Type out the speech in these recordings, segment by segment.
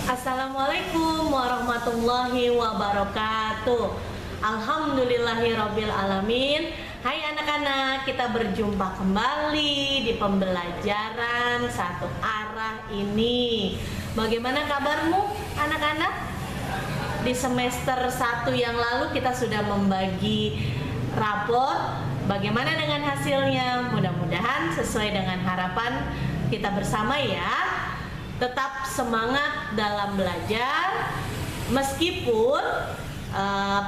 Assalamualaikum warahmatullahi wabarakatuh. Alhamdulillahirabbil alamin. Hai anak-anak, kita berjumpa kembali di pembelajaran satu arah ini. Bagaimana kabarmu anak-anak? Di semester 1 yang lalu kita sudah membagi rapor. Bagaimana dengan hasilnya? Mudah-mudahan sesuai dengan harapan kita bersama ya. Tetap semangat dalam belajar meskipun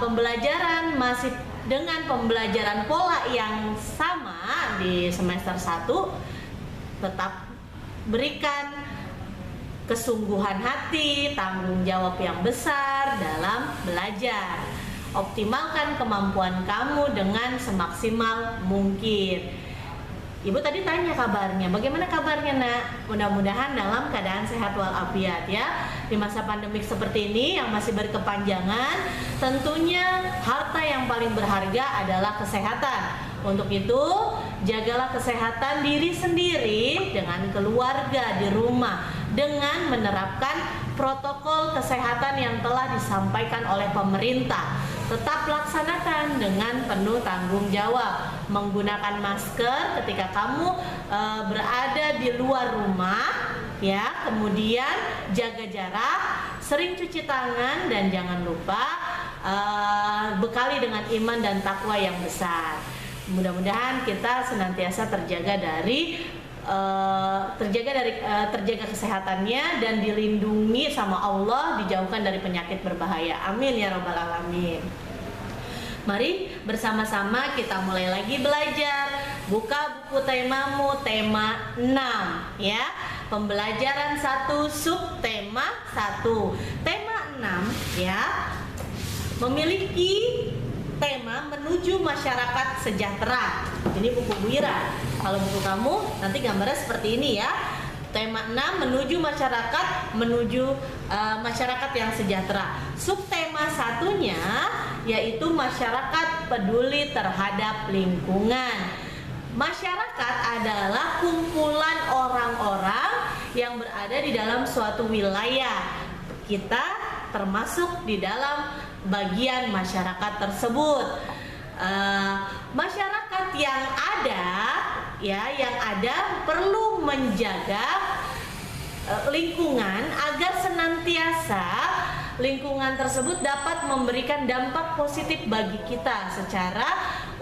pembelajaran masih dengan pembelajaran pola yang sama di semester 1. Tetap berikan kesungguhan hati, tanggung jawab yang besar dalam belajar. Optimalkan kemampuan kamu dengan semaksimal mungkin. Ibu tadi tanya kabarnya, bagaimana kabarnya nak? Mudah-mudahan dalam keadaan sehat walafiat ya. Di masa pandemik seperti ini yang masih berkepanjangan, tentunya harta yang paling berharga adalah kesehatan. Untuk itu, jagalah kesehatan diri sendiri dengan keluarga di rumah dengan menerapkan protokol kesehatan yang telah disampaikan oleh pemerintah. Tetap laksanakan dengan penuh tanggung jawab. Menggunakan masker ketika kamu berada di luar rumah, ya. Kemudian jaga jarak, sering cuci tangan, dan jangan lupa bekali dengan iman dan takwa yang besar. Mudah-mudahan kita senantiasa terjaga kesehatannya dan dilindungi sama Allah, dijauhkan dari penyakit berbahaya. Amin ya rabbal alamin. Mari bersama-sama kita mulai lagi belajar. Buka buku temamu, tema 6 ya. Pembelajaran 1 subtema 1. Tema 6 ya. Memiliki tema menuju masyarakat sejahtera. Ini buku Bu Ira. Kalau buku kamu nanti gambarnya seperti ini ya. Tema 6 menuju masyarakat yang sejahtera. Subtema satunya yaitu masyarakat peduli terhadap lingkungan. Masyarakat adalah kumpulan orang-orang yang berada di dalam suatu wilayah. Kita termasuk di dalam bagian masyarakat tersebut. Masyarakat yang ada perlu menjaga lingkungan agar senantiasa lingkungan tersebut dapat memberikan dampak positif bagi kita secara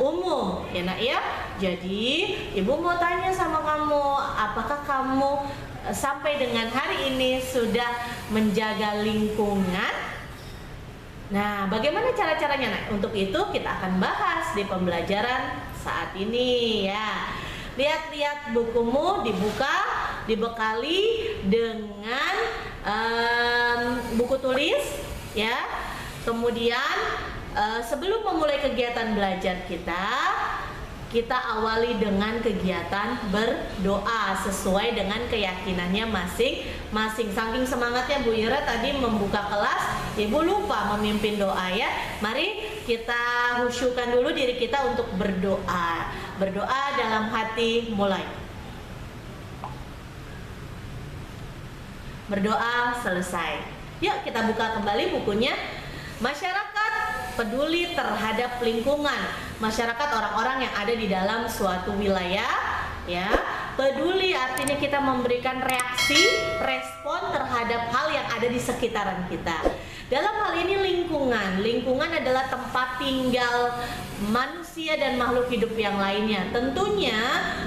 umum ya nak ya. Jadi ibu mau tanya sama kamu, apakah kamu sampai dengan hari ini sudah menjaga lingkungan? Nah, bagaimana cara-caranya nak? Untuk itu kita akan bahas di pembelajaran saat ini ya. Lihat-lihat bukumu, dibuka, dibekali dengan buku tulis ya. Kemudian sebelum memulai kegiatan belajar kita awali dengan kegiatan berdoa sesuai dengan keyakinannya masing-masing. Saking semangatnya Bu Ira tadi membuka kelas, Ibu lupa memimpin doa ya. Mari kita khusyukkan dulu diri kita untuk berdoa. Berdoa dalam hati, mulai. Berdoa selesai. Yuk kita buka kembali bukunya. Masyarakat peduli terhadap lingkungan. Masyarakat orang-orang yang ada di dalam suatu wilayah ya. Peduli artinya kita memberikan respon terhadap hal yang ada di sekitaran kita. Dalam hal ini lingkungan adalah tempat tinggal manusia dan makhluk hidup yang lainnya. Tentunya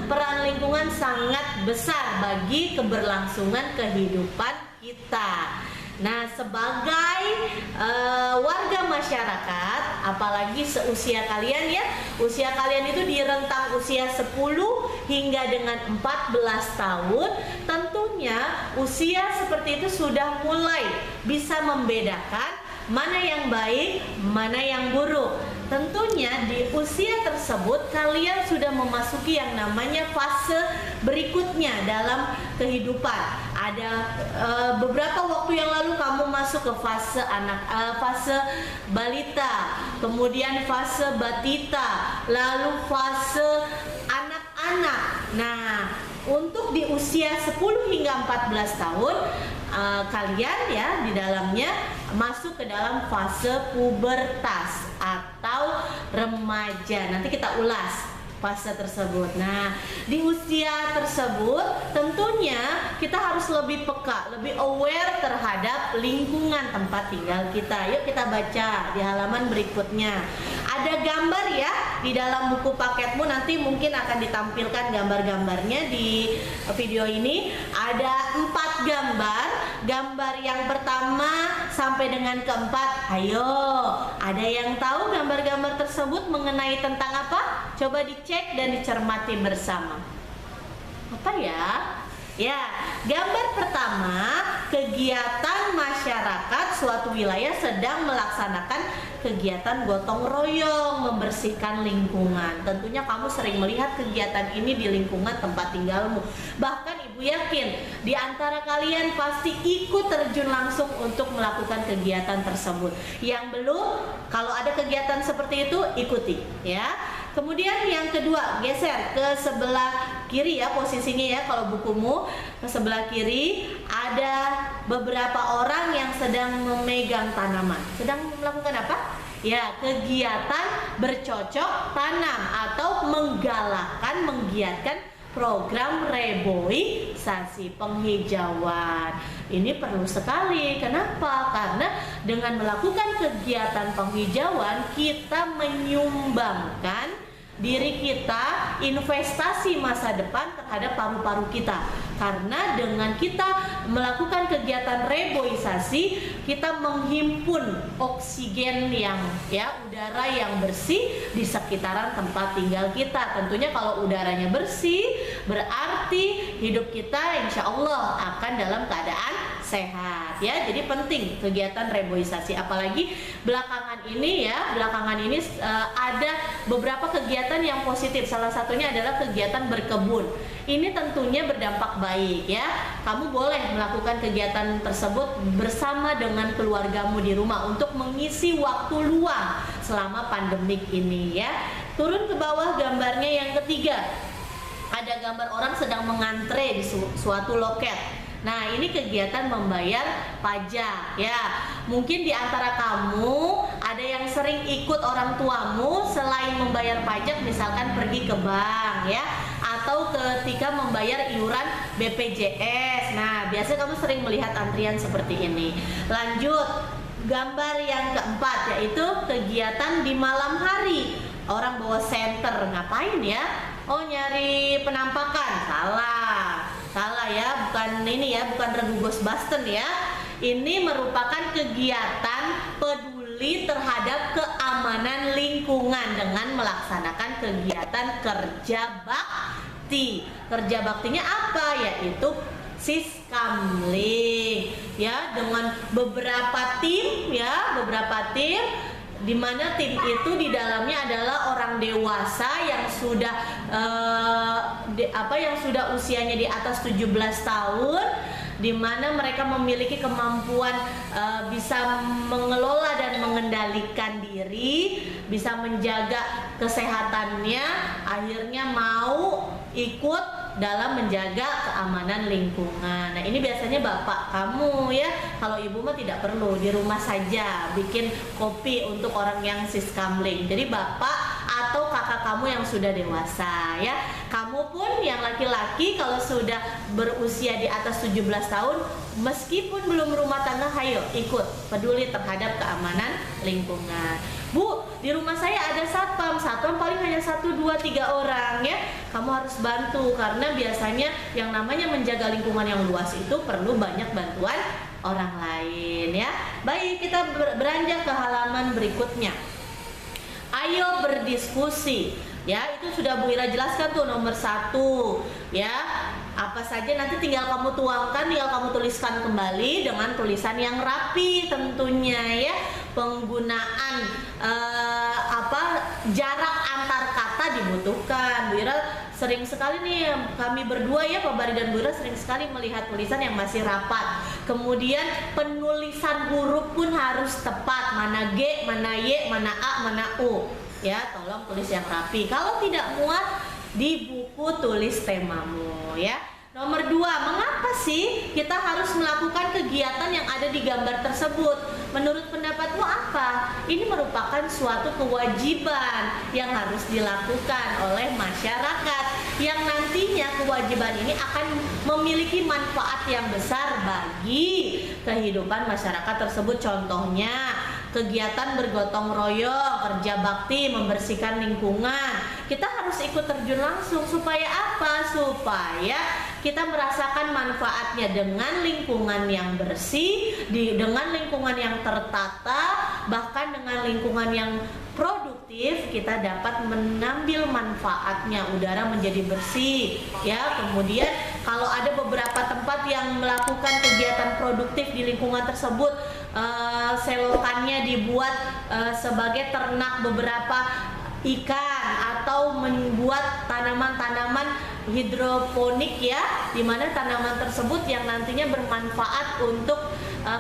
peran lingkungan sangat besar bagi keberlangsungan kehidupan kita. Nah, sebagai warga masyarakat, apalagi seusia kalian ya, usia kalian itu di rentang usia 10 hingga dengan 14 tahun, tentunya usia seperti itu sudah mulai bisa membedakan mana yang baik, mana yang buruk. Tentunya di usia tersebut kalian sudah memasuki yang namanya fase berikutnya dalam kehidupan. Ada beberapa waktu yang lalu kamu masuk ke fase fase balita, kemudian fase batita, lalu fase anak-anak. Nah, untuk di usia 10 hingga 14 tahun kalian ya di dalamnya masuk ke dalam fase pubertas atau remaja. Nanti kita ulas fase tersebut. Nah, di usia tersebut tentunya kita harus lebih peka, lebih aware terhadap lingkungan tempat tinggal kita. Yuk kita baca di halaman berikutnya. Ada gambar ya di dalam buku paketmu, nanti mungkin akan ditampilkan gambar-gambarnya di video ini. Ada 4 gambar. Gambar yang pertama sampai dengan keempat. Ayo, ada yang tahu gambar-gambar tersebut mengenai tentang apa? Coba dicek dan dicermati bersama. Apa ya? Ya, gambar pertama, kegiatan masyarakat suatu wilayah sedang melaksanakan kegiatan gotong royong membersihkan lingkungan. Tentunya kamu sering melihat kegiatan ini di lingkungan tempat tinggalmu. Bahkan ibu yakin di antara kalian pasti ikut terjun langsung untuk melakukan kegiatan tersebut. Yang belum, kalau ada kegiatan seperti itu ikuti ya. Kemudian yang kedua, geser ke sebelah kiri ya posisinya ya. Kalau bukumu ke sebelah kiri ada beberapa orang yang sedang memegang tanaman. Sedang melakukan apa? Ya, kegiatan bercocok tanam atau menggalakkan, menggiatkan program reboisasi, penghijauan. Ini perlu sekali. Kenapa? Karena dengan melakukan kegiatan penghijauan kita menyumbangkan diri kita, investasi masa depan terhadap paru-paru kita. Karena dengan kita melakukan kegiatan reboisasi, kita menghimpun oksigen yang udara yang bersih di sekitaran tempat tinggal kita. Tentunya kalau udaranya bersih, berarti hidup kita insya Allah akan dalam keadaan sehat ya. Jadi penting kegiatan reboisasi, apalagi belakangan ini ada beberapa kegiatan yang positif. Salah satunya adalah kegiatan berkebun. Ini tentunya berdampak baik ya. Kamu boleh melakukan kegiatan tersebut bersama dengan keluargamu di rumah untuk mengisi waktu luang selama pandemik ini ya. Turun ke bawah gambarnya yang ketiga. Ada gambar orang sedang mengantre di suatu loket. Nah, ini kegiatan membayar pajak ya. Mungkin di antara kamu ada yang sering ikut orang tuamu selain membayar pajak, misalkan pergi ke bank ya, atau ketika membayar iuran BPJS. Nah, biasanya kamu sering melihat antrian seperti ini. Lanjut, gambar yang keempat yaitu kegiatan di malam hari. Orang bawa senter, ngapain ya? Oh, nyari penampakan. Salah ya, bukan ini ya, bukan Regu Ghostbusters ya. Ini merupakan kegiatan peduli terhadap keamanan lingkungan dengan melaksanakan kegiatan kerja bakti. Kerja baktinya apa? Yaitu Siskamling ya, dengan beberapa tim di mana tim itu di dalamnya adalah orang dewasa yang sudah usianya di atas 17 tahun, di mana mereka memiliki kemampuan bisa mengelola dan mengendalikan diri, bisa menjaga kesehatannya, akhirnya mau ikut dalam menjaga keamanan lingkungan. Nah, ini biasanya bapak kamu ya. Kalau ibu mah tidak perlu, di rumah saja bikin kopi untuk orang yang siskamling. Jadi bapak atau kakak kamu yang sudah dewasa ya. Kamu pun yang laki-laki kalau sudah berusia di atas 17 tahun, meskipun belum rumah tangga, ayo ikut peduli terhadap keamanan lingkungan. Bu, di rumah saya ada satpam paling hanya 1, 2, 3 orang ya. Kamu harus bantu karena biasanya yang namanya menjaga lingkungan yang luas itu perlu banyak bantuan orang lain ya. Baik, kita beranjak ke halaman berikutnya. Ayo berdiskusi ya, itu sudah Bu Ira jelaskan tuh nomor 1 ya. Apa saja nanti tinggal kamu tuangkan, tinggal kamu tuliskan kembali dengan tulisan yang rapi tentunya ya. Penggunaan jarak antar kata dibutuhkan. Bu Ira sering sekali nih, kami berdua ya, Pak Bari dan Bu Ira sering sekali melihat tulisan yang masih rapat. Kemudian penulisan huruf pun harus tepat, mana G, mana Y, mana A, mana U ya. Tolong tulis yang rapi. Kalau tidak muat, di buku tulis temamu ya. Nomor 2, mengapa sih kita harus melakukan kegiatan yang ada di gambar tersebut? Menurut pendapatmu apa? Ini merupakan suatu kewajiban yang harus dilakukan oleh masyarakat, yang nantinya kewajiban ini akan memiliki manfaat yang besar bagi kehidupan masyarakat tersebut. Contohnya kegiatan bergotong royong, kerja bakti, membersihkan lingkungan. Kita harus ikut terjun langsung. Supaya apa? Supaya kita merasakan manfaatnya dengan lingkungan yang bersih, dengan lingkungan yang tertata, bahkan dengan lingkungan yang produktif. Kita dapat mengambil manfaatnya, udara menjadi bersih ya. Kemudian kalau ada beberapa tempat yang melakukan kegiatan produktif di lingkungan tersebut, selokannya dibuat sebagai ternak beberapa ikan, atau membuat tanaman-tanaman hidroponik ya, di mana tanaman tersebut yang nantinya bermanfaat untuk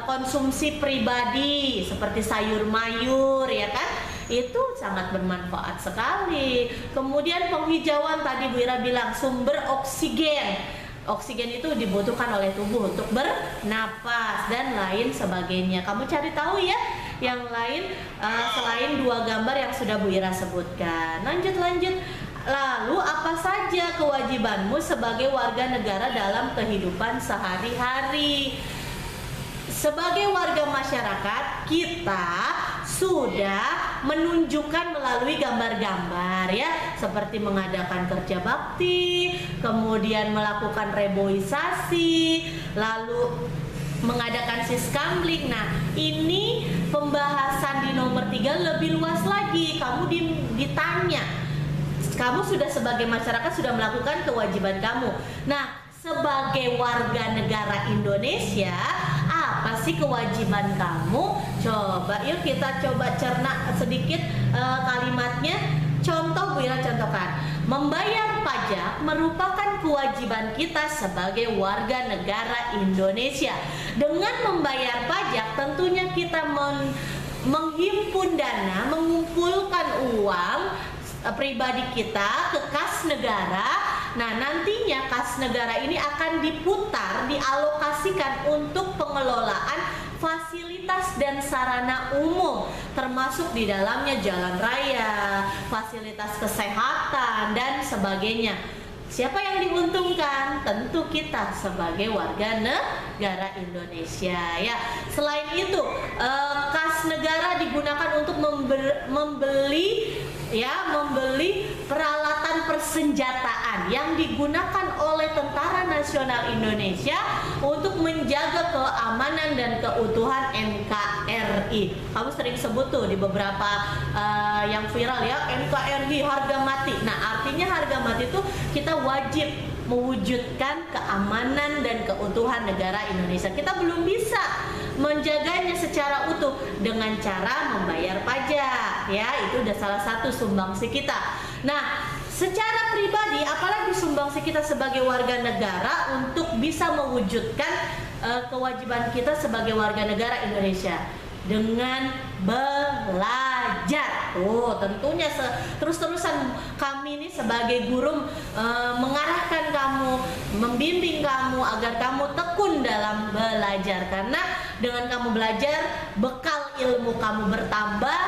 konsumsi pribadi seperti sayur mayur ya kan, itu sangat bermanfaat sekali. Kemudian penghijauan, tadi Bu Ira bilang sumber oksigen. Oksigen itu dibutuhkan oleh tubuh untuk bernapas dan lain sebagainya. Kamu cari tahu ya yang lain selain dua gambar yang sudah Bu Ira sebutkan. Lanjut. Lalu apa saja kewajibanmu sebagai warga negara dalam kehidupan sehari-hari? Sebagai warga masyarakat, kita sudah menunjukkan melalui gambar-gambar ya, seperti mengadakan kerja bakti, kemudian melakukan reboisasi, lalu mengadakan siskamling. Nah, ini pembahasan di nomor 3 lebih luas lagi. Kamu ditanya, kamu sudah sebagai masyarakat sudah melakukan kewajiban kamu. Nah, sebagai warga negara Indonesia, apa sih kewajiban kamu? Coba yuk kita coba cerna sedikit kalimatnya. Contoh Bu Ira contohkan. Membayar pajak merupakan kewajiban kita sebagai warga negara Indonesia. Dengan membayar pajak tentunya kita menghimpun dana, mengumpulkan uang pribadi kita ke kas negara. Nah, nantinya kas negara ini akan diputar, dialokasikan untuk pengelolaan fasilitas dan sarana umum, termasuk di dalamnya jalan raya, fasilitas kesehatan dan sebagainya. Siapa yang diuntungkan? Tentu kita sebagai warga negara Indonesia ya. Selain itu, kas negara digunakan untuk membeli peralatan persenjataan yang digunakan oleh Tentara Nasional Indonesia untuk menjaga keamanan dan keutuhan NKRI. Kamu sering sebut tuh di beberapa yang viral ya, NKRI harga mati. Nah, artinya harga mati itu kita wajib mewujudkan keamanan dan keutuhan negara Indonesia. Kita belum bisa menjaganya secara utuh dengan cara membayar pajak ya, itu udah salah satu sumbangsi kita. Nah, secara pribadi apalagi sumbangsi kita sebagai warga negara untuk bisa mewujudkan kewajiban kita sebagai warga negara Indonesia dengan belajar. Tentunya terus-terusan kami ini sebagai guru mengarahkan kamu, membimbing kamu agar kamu tekun dalam belajar, karena dengan kamu belajar bekal ilmu kamu bertambah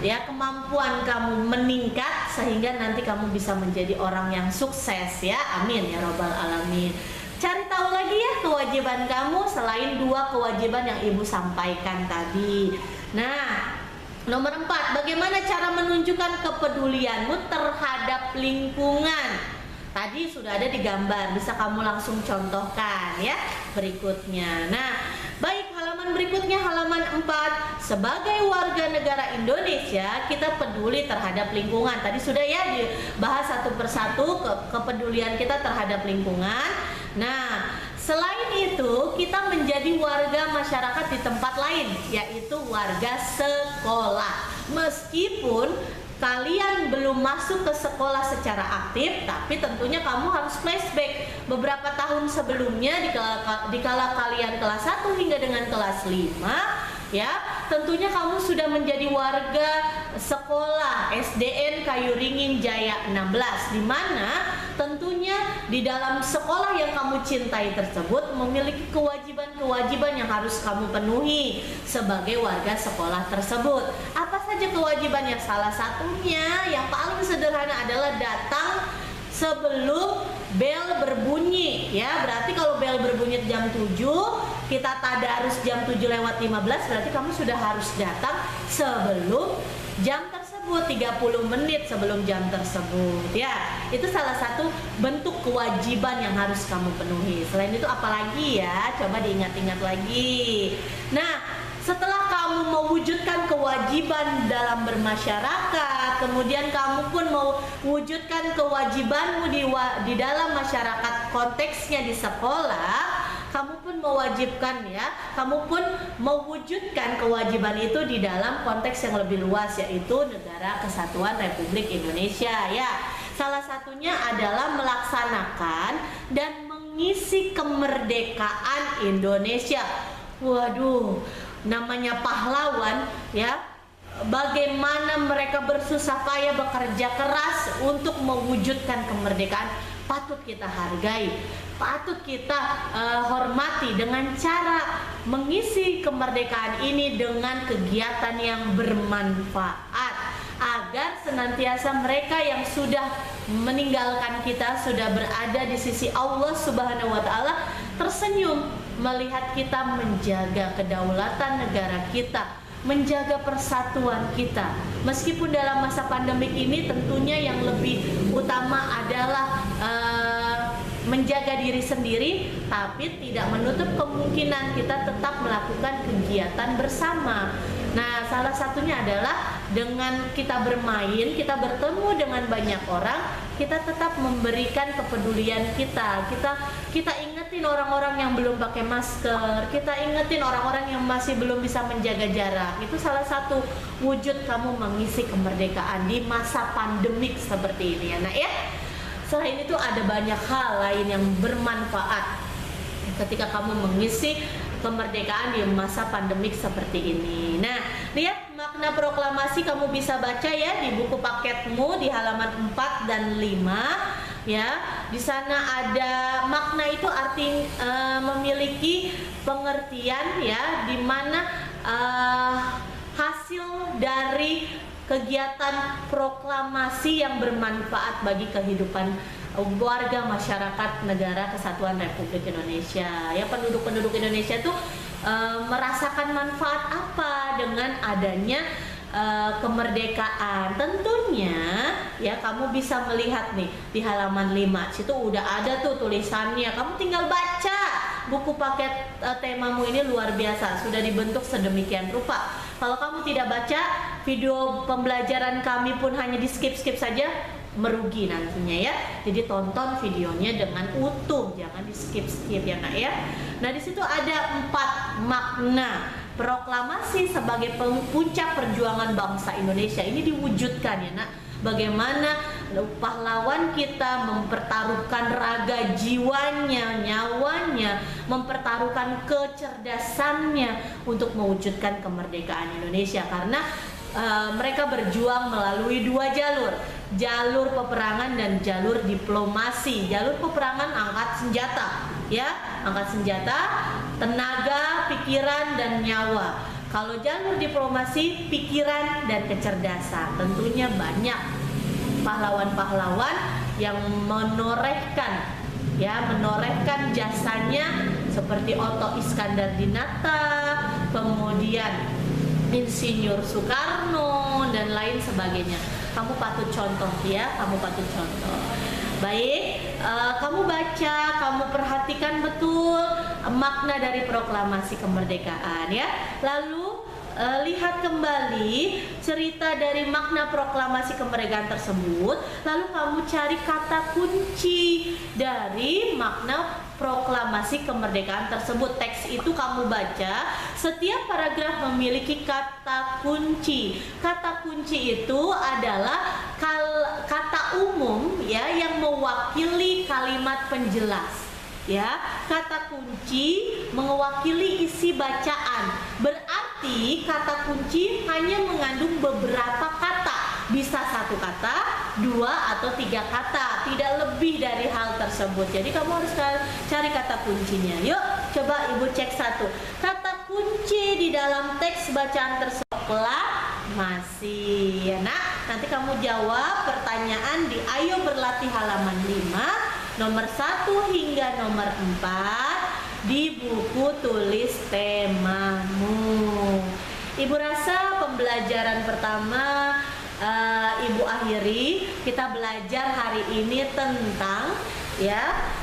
ya, kemampuan kamu meningkat sehingga nanti kamu bisa menjadi orang yang sukses ya. Amin ya robbal alamin. Cari tahu lagi ya kewajiban kamu selain 2 kewajiban yang Ibu sampaikan tadi. Nah, nomor 4, bagaimana cara menunjukkan kepedulianmu terhadap lingkungan? Tadi sudah ada di gambar, bisa kamu langsung contohkan ya berikutnya. Nah, baik, halaman berikutnya halaman 4. Sebagai warga negara Indonesia, kita peduli terhadap lingkungan. Tadi sudah ya dibahas satu persatu kepedulian kita terhadap lingkungan. Nah, selain itu kita menjadi warga masyarakat di tempat lain, yaitu warga sekolah. Meskipun kalian belum masuk ke sekolah secara aktif, tapi tentunya kamu harus flashback beberapa tahun sebelumnya dikala kalian kelas 1 hingga dengan kelas 5 ya, tentunya kamu sudah menjadi warga sekolah SDN Kayu Ringin Jaya 16, di mana tentunya di dalam sekolah yang kamu cintai tersebut memiliki kewajiban-kewajiban yang harus kamu penuhi sebagai warga sekolah tersebut. Apa saja kewajibannya? Salah satunya yang paling sederhana adalah datang sebelum bel berbunyi, ya. Berarti kalau bel berbunyi jam 7, kita tadarus jam 7:15, berarti kamu sudah harus datang sebelum jam tersebut, 30 menit sebelum jam tersebut, ya. Itu salah satu bentuk kewajiban yang harus kamu penuhi. Selain itu apalagi ya? Coba diingat-ingat lagi. Nah, setelah kamu mewujudkan kewajiban dalam bermasyarakat, kemudian kamu pun mewujudkan kewajibanmu di dalam masyarakat, konteksnya di sekolah, kamu pun mewujudkan kewajiban itu di dalam konteks yang lebih luas, yaitu Negara Kesatuan Republik Indonesia, ya. Salah satunya adalah melaksanakan dan mengisi kemerdekaan Indonesia. Waduh, namanya pahlawan, ya. Bagaimana mereka bersusah payah bekerja keras untuk mewujudkan kemerdekaan, patut kita hargai, patut kita hormati dengan cara mengisi kemerdekaan ini dengan kegiatan yang bermanfaat, agar senantiasa mereka yang sudah meninggalkan kita, sudah berada di sisi Allah Subhanahu wa Ta'ala, tersenyum melihat kita menjaga kedaulatan negara kita, menjaga persatuan kita. Meskipun dalam masa pandemik ini tentunya yang lebih utama adalah menjaga diri sendiri, tapi tidak menutup kemungkinan kita tetap melakukan kegiatan bersama. Nah, salah satunya adalah dengan kita bermain, kita bertemu dengan banyak orang, kita tetap memberikan kepedulian kita. Kita ingetin orang-orang yang belum pakai masker, kita ingetin orang-orang yang masih belum bisa menjaga jarak. Itu salah satu wujud kamu mengisi kemerdekaan di masa pandemik seperti ini, ya, Nak, ya. Selain itu ada banyak hal lain yang bermanfaat ketika kamu mengisi kemerdekaan di masa pandemik seperti ini. Nah, lihat makna proklamasi kamu bisa baca ya di buku paketmu di halaman 4 dan 5, ya. Di sana ada makna itu arti memiliki pengertian, ya, di mana hasil dari kegiatan proklamasi yang bermanfaat bagi kehidupan warga masyarakat Negara Kesatuan Republik Indonesia. Ya, penduduk-penduduk Indonesia itu merasakan manfaat apa dengan adanya kemerdekaan. Tentunya ya kamu bisa melihat nih di halaman 5, situ udah ada tuh tulisannya. Kamu tinggal baca. Buku paket temamu ini luar biasa, sudah dibentuk sedemikian rupa. Kalau kamu tidak baca, video pembelajaran kami pun hanya di skip-skip saja, merugi nantinya, ya. Jadi tonton videonya dengan utuh, jangan di skip-skip, ya, Nak, ya. Nah, di situ ada 4 makna proklamasi sebagai puncak perjuangan bangsa Indonesia. Ini diwujudkan, ya, Nak. Bagaimana pahlawan kita mempertaruhkan raga jiwanya, nyawanya, mempertaruhkan kecerdasannya untuk mewujudkan kemerdekaan Indonesia, karena mereka berjuang melalui 2 jalur, jalur peperangan dan jalur diplomasi. Jalur peperangan angkat senjata, ya, angkat senjata, tenaga, pikiran, dan nyawa. Kalau jalur diplomasi, pikiran dan kecerdasan. Tentunya banyak pahlawan-pahlawan yang menorehkan jasanya, seperti Otto Iskandar-Dinata, kemudian Insinyur Soekarno, dan lain sebagainya. Kamu patut contoh, ya, kamu patut contoh. Baik, kamu baca, kamu perhatikan betul makna dari proklamasi kemerdekaan, ya. Lalu lihat kembali cerita dari makna proklamasi kemerdekaan tersebut, lalu kamu cari kata kunci dari makna proklamasi kemerdekaan tersebut. Teks itu kamu baca, setiap paragraf memiliki kata kunci. Kata kunci itu adalah kata umum, ya, yang mewakili kalimat penjelas. Ya, kata kunci mewakili isi bacaan. Berarti kata kunci hanya mengandung beberapa kata, bisa satu kata, 2 atau 3 kata, tidak lebih dari hal tersebut. Jadi kamu harus cari kata kuncinya. Yuk, coba Ibu cek satu. Kata kunci di dalam teks bacaan tersebut masih ya nak. Nanti kamu jawab pertanyaan di Ayo Berlatih halaman 5, nomor 1 hingga nomor 4 di buku tulis temamu. Ibu rasa pembelajaran pertama Ibu akhiri. Kita belajar hari ini tentang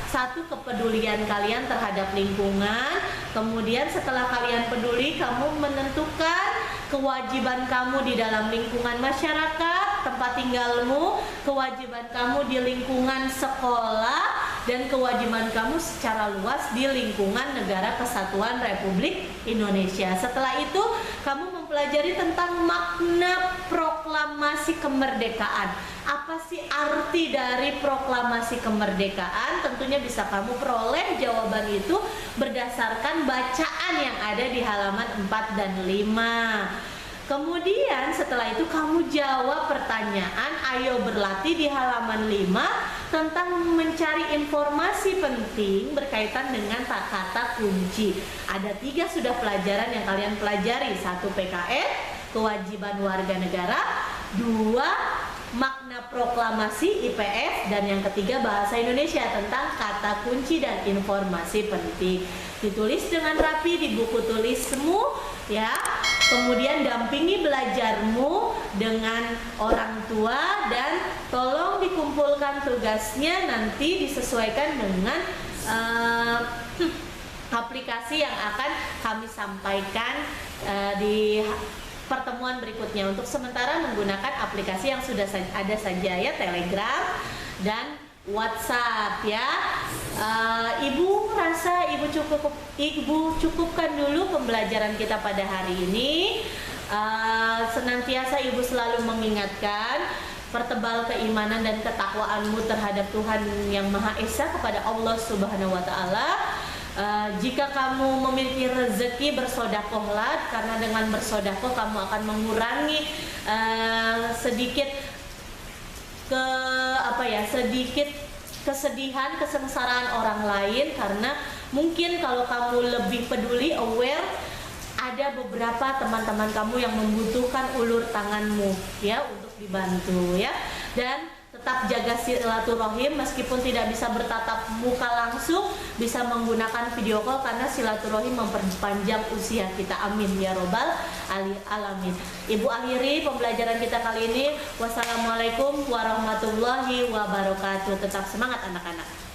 satu, kepedulian kalian terhadap lingkungan. Kemudian setelah kalian peduli, kamu menentukan kewajiban kamu di dalam lingkungan masyarakat, tempat tinggalmu, kewajiban kamu di lingkungan sekolah, dan kewajiban kamu secara luas di lingkungan Negara Kesatuan Republik Indonesia. Setelah itu, kamu mempelajari tentang makna proklamasi kemerdekaan. Apa sih arti dari proklamasi kemerdekaan? Tentunya bisa kamu peroleh jawaban itu berdasarkan bacaan yang ada di halaman 4 dan 5. Kemudian setelah itu kamu jawab pertanyaan Ayo Berlatih di halaman 5 tentang mencari informasi penting berkaitan dengan kata kunci. Ada 3 sudah pelajaran yang kalian pelajari. 1 PKN, kewajiban warga negara. 2 makna proklamasi IPS, dan yang ketiga bahasa Indonesia tentang kata kunci dan informasi penting. Ditulis dengan rapi di buku tulismu ya. Kemudian dampingi belajarmu dengan orang tua dan tolong dikumpulkan tugasnya, nanti disesuaikan dengan aplikasi yang akan kami sampaikan di pertemuan berikutnya. Untuk sementara menggunakan aplikasi yang sudah ada saja ya, Telegram dan WhatsApp ya. Ibu rasa Ibu cukupkan dulu pembelajaran kita pada hari ini. Senantiasa Ibu selalu mengingatkan, pertebal keimanan dan ketakwaanmu terhadap Tuhan yang Maha Esa, kepada Allah Subhanahu wa Ta'ala. Jika kamu memiliki rezeki, bersodakohlah, karena dengan bersodakoh kamu akan mengurangi sedikit kesedihan, kesengsaraan orang lain. Karena mungkin kalau kamu lebih peduli, aware, ada beberapa teman-teman kamu yang membutuhkan ulur tanganmu ya untuk dibantu ya. Dan tetap jaga silaturahim, meskipun tidak bisa bertatap muka langsung, bisa menggunakan video call, karena silaturahim memperpanjang usia kita. Amin ya robbal alamin. Ibu akhiri pembelajaran kita kali ini. Wassalamualaikum warahmatullahi wabarakatuh. Tetap semangat anak-anak.